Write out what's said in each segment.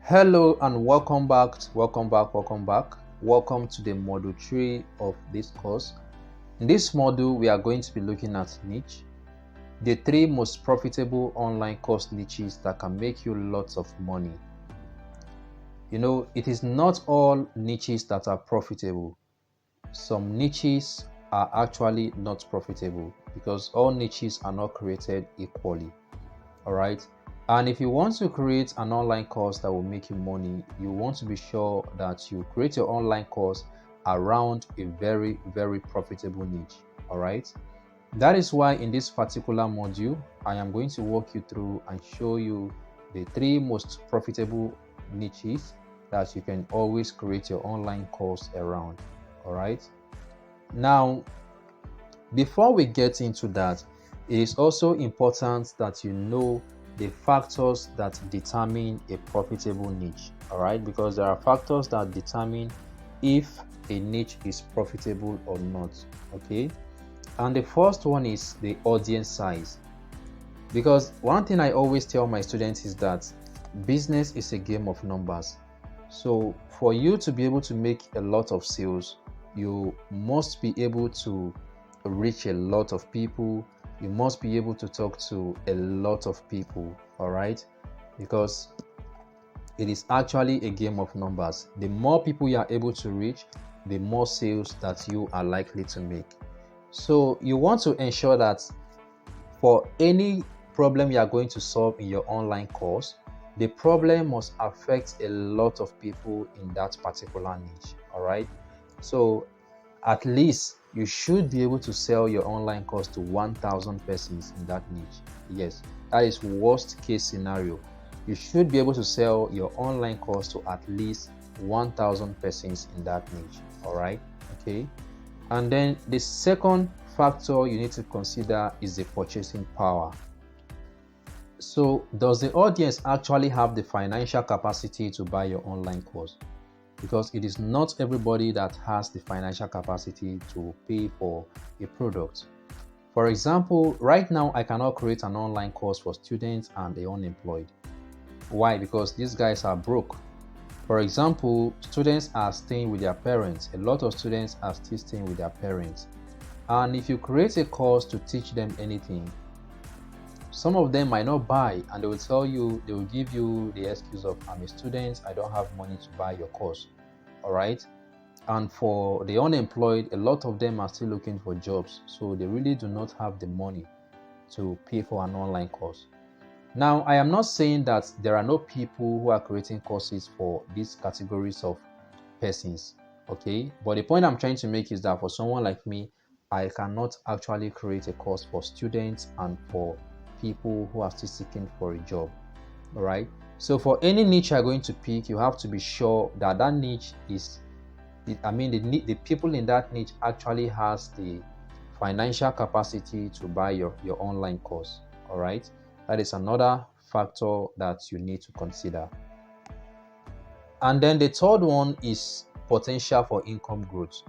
Hello and welcome back. Welcome to the module 3 of this course. In this module, we are going to be looking at niche, the three most profitable online course niches that can make you lots of money. It is not all niches that are profitable. Some niches are actually not profitable because all niches are not created equally. All right. And if you want to create an online course that will make you money, you want to be sure that you create your online course around a very, very profitable niche. All right. That is why in this particular module, I am going to walk you through and show you the three most profitable niches that you can always create your online course around. All right. Now, before we get into that, it is also important that you know the factors that determine a profitable niche. All right, because there are factors that determine if a niche is profitable or not. Okay, and the first one is the audience size. Because one thing I always tell my students is that business is a game of numbers. So for you to be able to make a lot of sales, you must be able to reach a lot of people. You must be able to talk to a lot of people. All right, because it is actually a game of numbers. The more people you are able to reach, the more sales that you are likely to make. So you want to ensure that for any problem you are going to solve in your online course, the problem must affect a lot of people in that particular niche. All right, so at least you should be able to sell your online course to 1,000 persons in that niche. Yes, that is worst case scenario. You should be able to sell your online course to at least 1,000 persons in that niche. All right, okay. And then the second factor you need to consider is the purchasing power. So does the audience actually have the financial capacity to buy your online course? Because it is not everybody that has the financial capacity to pay for a product. For example, right now I cannot create an online course for students and the unemployed. Why? Because these guys are broke. For example, students are staying with their parents. A lot of students are still staying with their parents. And if you create a course to teach them anything, some of them might not buy, and they will give you the excuse of, I'm a student, I don't have money to buy your course. All right. And for the unemployed, a lot of them are still looking for jobs, so they really do not have the money to pay for an online course. Now, I am not saying that there are no people who are creating courses for these categories of persons, okay? But the point I'm trying to make is that for someone like me, I cannot actually create a course for students and for people who are still seeking for a job. All right. So for any niche you're going to pick, you have to be sure that that niche is, the people in that niche actually has the financial capacity to buy your online course. All right. That is another factor that you need to consider. And then the third one is potential for income growth.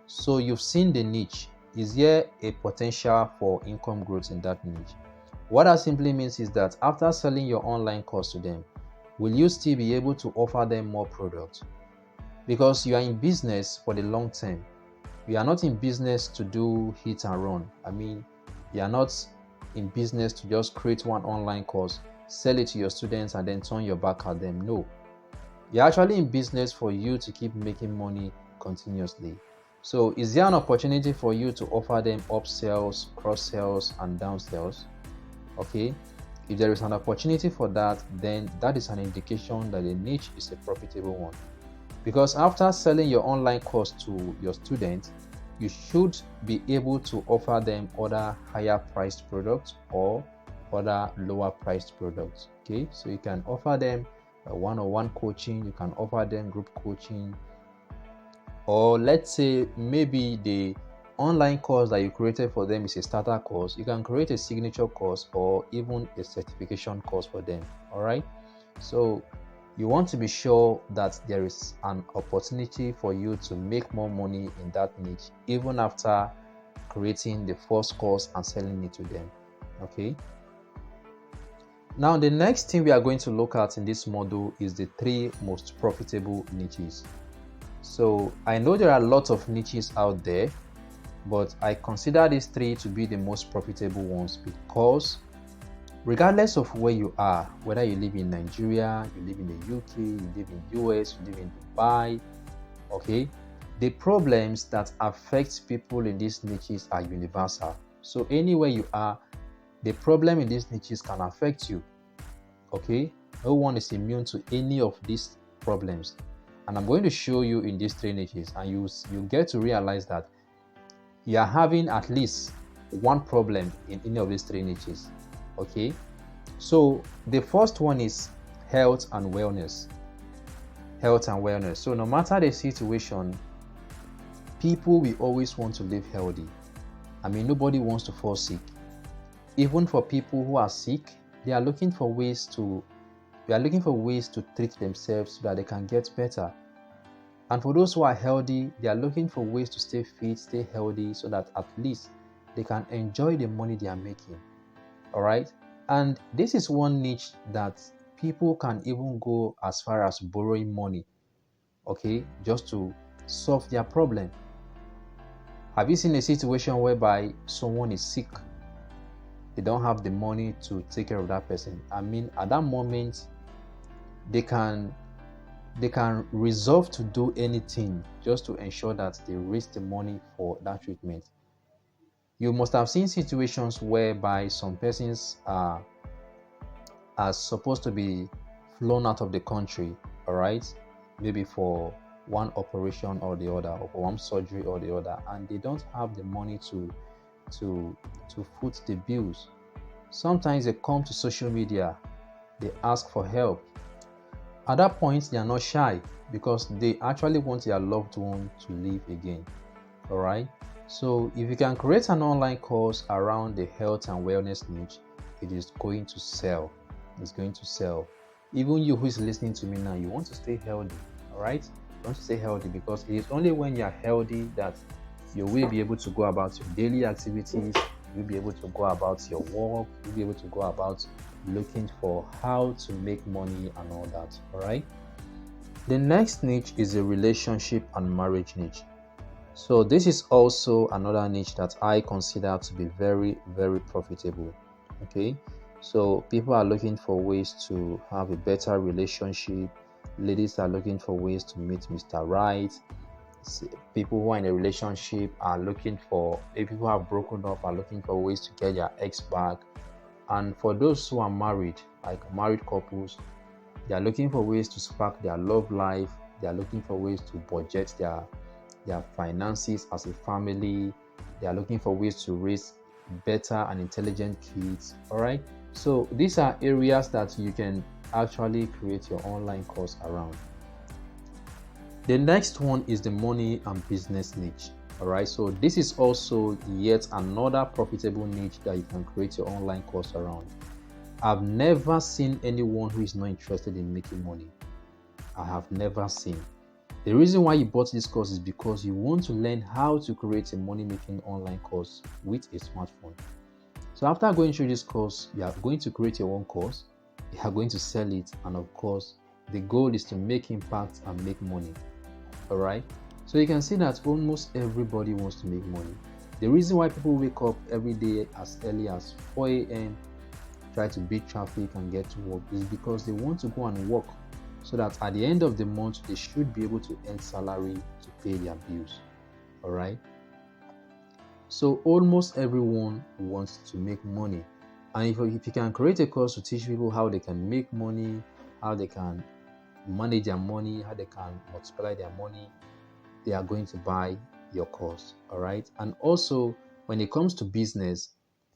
So you've seen the niche. Is there a potential for income growth in that niche? What that simply means is that after selling your online course to them, will you still be able to offer them more products? Because you are in business for the long term. You are not in business to do hit and run. You are not in business to just create one online course, sell it to your students, and then turn your back at them. No. You're actually in business for you to keep making money continuously. So is there an opportunity for you to offer them upsells, cross-sells, and downsells? Okay, if there is an opportunity for that, then that is an indication that the niche is a profitable one. Because after selling your online course to your students, you should be able to offer them other higher priced products or other lower priced products. Okay, so you can offer them one-on-one coaching, you can offer them group coaching, or let's say maybe the online course that you created for them is a starter course. You can create a signature course or even a certification course for them. All right, so you want to be sure that there is an opportunity for you to make more money in that niche even after creating the first course and selling it to them. Okay, Now, the next thing we are going to look at in this module is the 3 most profitable niches. So I know there are lots of niches out there, but I consider these 3 to be the most profitable ones because regardless of where you are, whether you live in Nigeria, you live in the UK, you live in US, you live in Dubai, okay, the problems that affect people in these niches are universal. So anywhere you are, the problem in these niches can affect you. Okay, no one is immune to any of these problems, and I'm going to show you in these 3 niches, and you get to realize that you are having at least one problem in any of these 3 niches. Okay, so the first one is health and wellness. So no matter the situation, people will always want to live healthy. I mean, nobody wants to fall sick. Even for people who are sick, they are looking for ways to treat themselves so that they can get better. And for those who are healthy, they are looking for ways to stay fit, stay healthy, so that at least they can enjoy the money they are making. All right. And this is one niche that people can even go as far as borrowing money, okay, just to solve their problem. Have you seen a situation whereby someone is sick? They don't have the money to take care of that person. I mean, at that moment, they can resolve to do anything just to ensure that they raise the money for that treatment. You must have seen situations whereby some persons are supposed to be flown out of the country, all right, maybe for one operation or the other, or for one surgery or the other, and they don't have the money to foot the bills. Sometimes they come to social media, they ask for help. At that point, they are not shy because they actually want their loved one to live again. All right. So if you can create an online course around the health and wellness niche, it is going to sell. It's going to sell. Even you who is listening to me now, you want to stay healthy. All right. You want to stay healthy because it is only when you are healthy that you will be able to go about your daily activities. You'll be able to go about your work. You'll be able to go about looking for how to make money and all that. All right. The next niche is a relationship and marriage niche. So this is also another niche that I consider to be very, very profitable. Okay. So people are looking for ways to have a better relationship. Ladies are looking for ways to meet Mr. Right. People who are in a relationship are looking for, if people have broken up, are looking for ways to get their ex back. And for those who are married, like married couples, they are looking for ways to spark their love life. They are looking for ways to budget their finances as a family. They are looking for ways to raise better and intelligent kids. All right. So these are areas that you can actually create your online course around. The next one is the money and business niche. All right, so this is also yet another profitable niche that you can create your online course around. I've never seen anyone who is not interested in making money. I have never seen. The reason why you bought this course is because you want to learn how to create a money-making online course with a smartphone. So after going through this course, you are going to create your own course, you are going to sell it, and of course, the goal is to make impact and make money. All right. So you can see that almost everybody wants to make money. The reason why people wake up every day as early as 4 a.m., try to beat traffic and get to work is because they want to go and work so that at the end of the month, they should be able to earn salary to pay their bills. All right. So almost everyone wants to make money. And if you can create a course to teach people how they can make money, how they can manage their money, how they can multiply their money, they are going to buy your course. All right. And also, when it comes to business,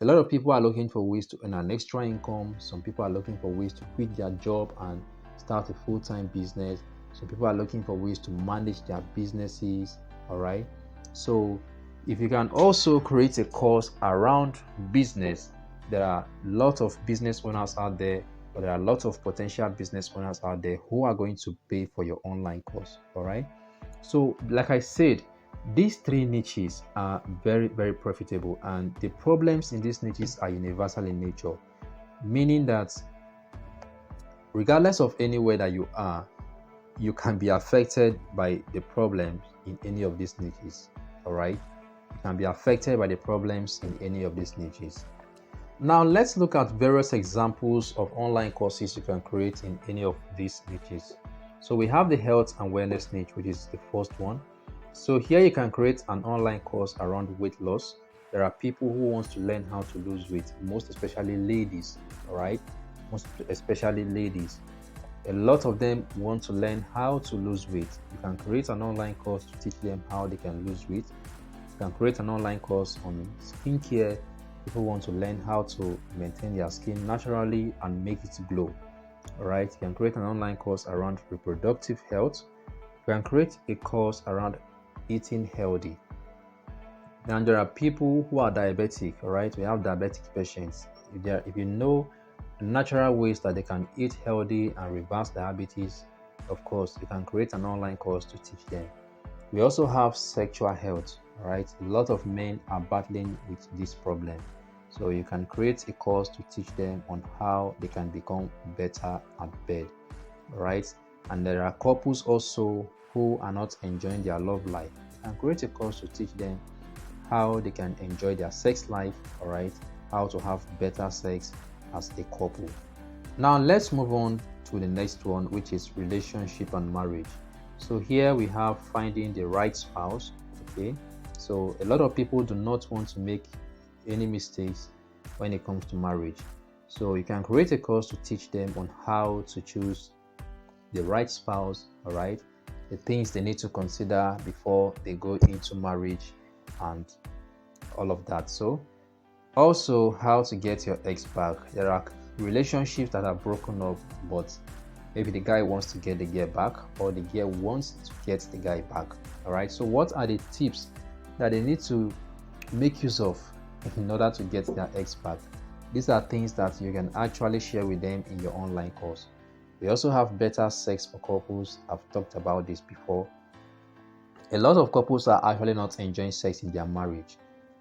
a lot of people are looking for ways to earn an extra income. Some people are looking for ways to quit their job and start a full-time business. Some people are looking for ways to manage their businesses. All right. So if you can also create a course around business, there are lots of business owners out there, but there are lots of potential business owners out there who are going to pay for your online course. All right. So like I said, these 3 niches are very, very profitable, and the problems in these niches are universal in nature, meaning that regardless of anywhere that you are, you can be affected by the problems in any of these niches. All right, you can be affected by the problems in any of these niches. Now let's look at various examples of online courses you can create in any of these niches. So we have the health and wellness niche, which is the first one. So here you can create an online course around weight loss. There are people who want to learn how to lose weight, most especially ladies. All right, most especially ladies. A lot of them want to learn how to lose weight. You can create an online course to teach them how they can lose weight. You can create an online course on skincare. People want to learn how to maintain their skin naturally and make it glow. All right, you can create an online course around reproductive health. You can create a course around eating healthy. Then there are people who are diabetic. All right, we have diabetic patients. If you know natural ways that they can eat healthy and reverse diabetes, of course, you can create an online course to teach them. We also have sexual health. All right, a lot of men are battling with this problem. So you can create a course to teach them on how they can become better at bed. All right, and there are couples also who are not enjoying their love life. You can create a course to teach them how they can enjoy their sex life. All right, how to have better sex as a couple. Now let's move on to the next one, which is relationship and marriage. So here we have finding the right spouse. Okay, so a lot of people do not want to make any mistakes when it comes to marriage. So you can create a course to teach them on how to choose the right spouse. All right, the things they need to consider before they go into marriage and all of that. So also how to get your ex back. There are relationships that are broken up, but maybe the guy wants to get the girl back or the girl wants to get the guy back. All right, so what are the tips that they need to make use of in order to get their ex back? These are things that you can actually share with them in your online course. We also have better sex for couples. I've talked about this before. A lot of couples are actually not enjoying sex in their marriage.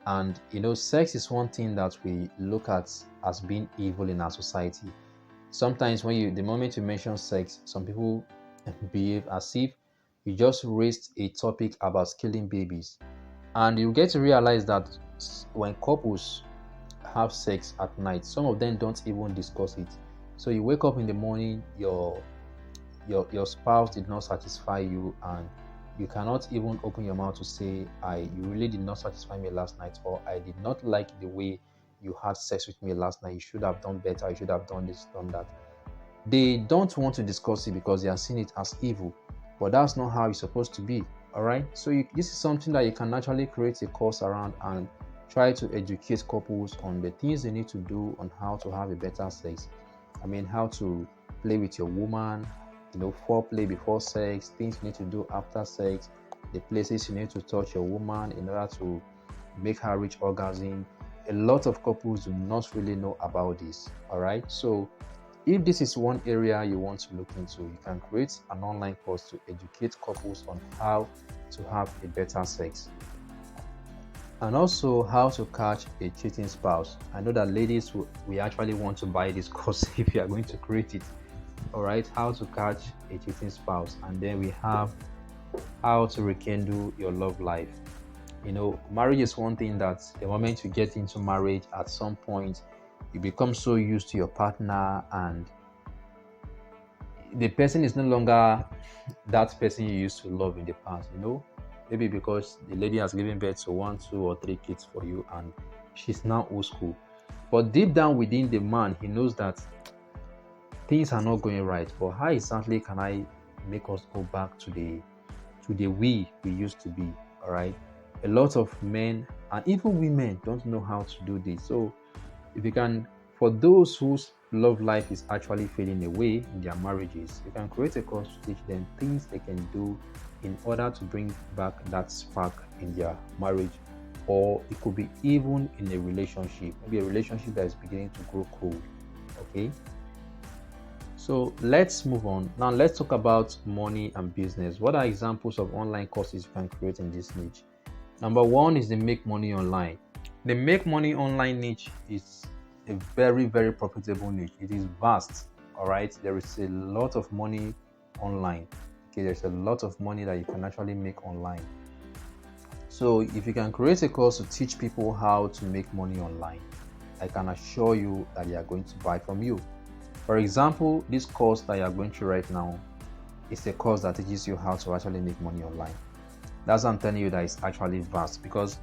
And sex is one thing that we look at as being evil in our society. Sometimes the moment you mention sex, some people behave as if you just raised a topic about killing babies. And you get to realize that when couples have sex at night, some of them don't even discuss it. So you wake up in the morning, your spouse did not satisfy you, and you cannot even open your mouth to say, you really did not satisfy me last night, or I did not like the way you had sex with me last night. You should have done better. You should have done this, done that. They don't want to discuss it because they are seeing it as evil, but that's not how it's supposed to be. All right, so this is something that you can naturally create a course around and try to educate couples on the things they need to do on how to have a better sex. I mean, how to play with your woman, foreplay before sex, things you need to do after sex, the places you need to touch your woman in order to make her reach orgasm. A lot of couples do not really know about this. All right, so if this is one area you want to look into, you can create an online course to educate couples on how to have a better sex. And also how to catch a cheating spouse. I know that ladies we actually want to buy this course if you are going to create it. All right, how to catch a cheating spouse. And then we have how to rekindle your love life. Marriage is one thing that the moment you get into marriage, at some point you become so used to your partner and the person is no longer that person you used to love in the past. Maybe because the lady has given birth to 1, 2, or 3 kids for you and she's now old school. But deep down within the man, he knows that things are not going right. But how exactly can I make us go back to the we used to be? All right, a lot of men and even women don't know how to do this. So if you can, for those whose love life is actually fading away in their marriages, you can create a course to teach them things they can do in order to bring back that spark in their marriage. Or it could be even in a relationship, maybe a relationship that is beginning to grow cold. Okay, so let's move on. Now let's talk about money and business. What are examples of online courses you can create in this niche? Number one is the make money online. The make money online niche is a very, very profitable niche. It is vast. All right, there is a lot of money online. Okay, there's a lot of money that you can actually make online. So if you can create a course to teach people how to make money online, I can assure you that they are going to buy from you. For example, this course that you are going through right now is a course that teaches you how to actually make money online. That's what I'm telling you, that it's actually vast, because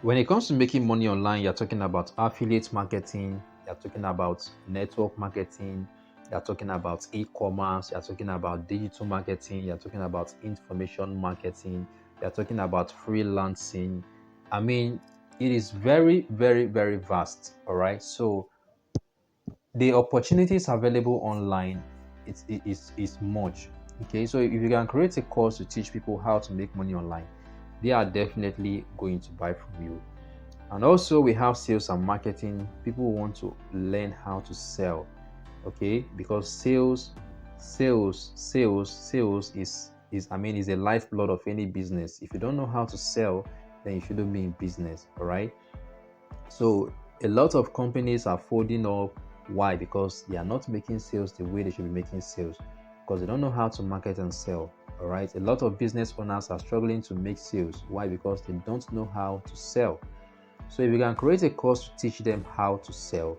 when it comes to making money online, you're talking about affiliate marketing, you're talking about network marketing, you're talking about e-commerce, you're talking about digital marketing, you're talking about information marketing, you're talking about freelancing. I mean, it is very, very, very vast. All right. So the opportunities available online is much. Okay, so if you can create a course to teach people how to make money online, they are definitely going to buy from you. And also we have sales and marketing. People want to learn how to sell. Okay, because sales is I mean, is a lifeblood of any business. If you don't know how to sell, then you shouldn't be in business. All right. So a lot of companies are folding up. Why? Because they are not making sales the way they should be making sales, because they don't know how to market and sell. All right. A lot of business owners are struggling to make sales. Why? Because they don't know how to sell. So if you can create a course to teach them how to sell,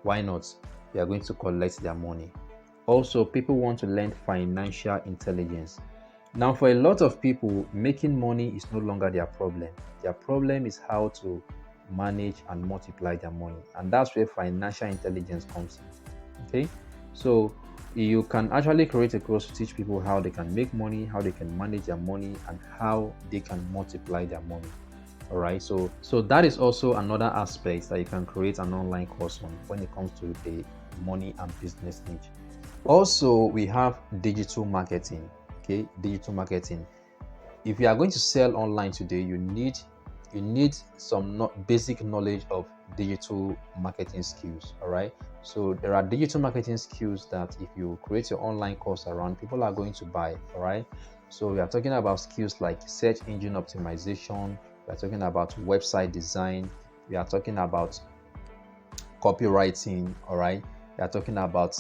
why not? They are going to collect their money. Also, people want to learn financial intelligence. Now, for a lot of people, making money is no longer their problem. Their problem is how to manage and multiply their money. And that's where financial intelligence comes in. Okay? So you can actually create a course to teach people how they can make money, how they can manage their money, and how they can multiply their money. All right, so that is also another aspect that you can create an online course on when it comes to the money and business niche. Also, we have digital marketing. Okay, digital marketing. If you are going to sell online today, you need some basic knowledge of digital marketing skills. All right, so there are digital marketing skills that if you create your online course around, people are going to buy. All right, so we are talking about skills like search engine optimization. We are talking about website design. We are talking about copywriting. All right, we are talking about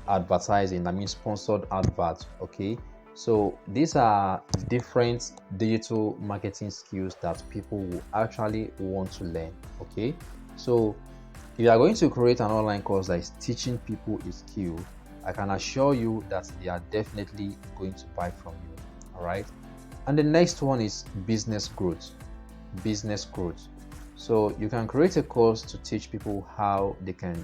advertising. I mean, sponsored adverts. Okay, so these are different digital marketing skills that people will actually want to learn. Okay, so if you are going to create an online course that is teaching people a skill, I can assure you that they are definitely going to buy from you. All right, and the next one is business growth. Business growth. So you can create a course to teach people how they can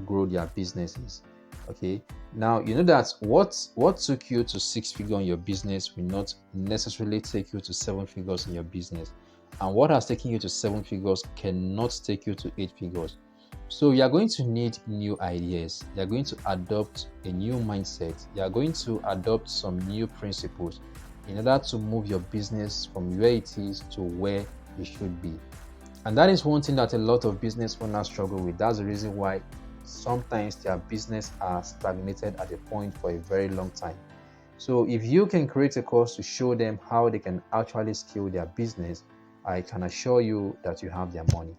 grow their businesses. Okay, now you know that what took you to 6 figures in your business will not necessarily take you to 7 figures in your business, and what has taken you to 7 figures cannot take you to 8 figures. So you are going to need new ideas, you are going to adopt a new mindset, you are going to adopt some new principles in order to move your business from where it is to where it should be. And that is one thing that a lot of business owners struggle with. That's the reason why sometimes their business are stagnated at a point for a very long time. So if you can create a course to show them how they can actually scale their business, I can assure you that you have their money.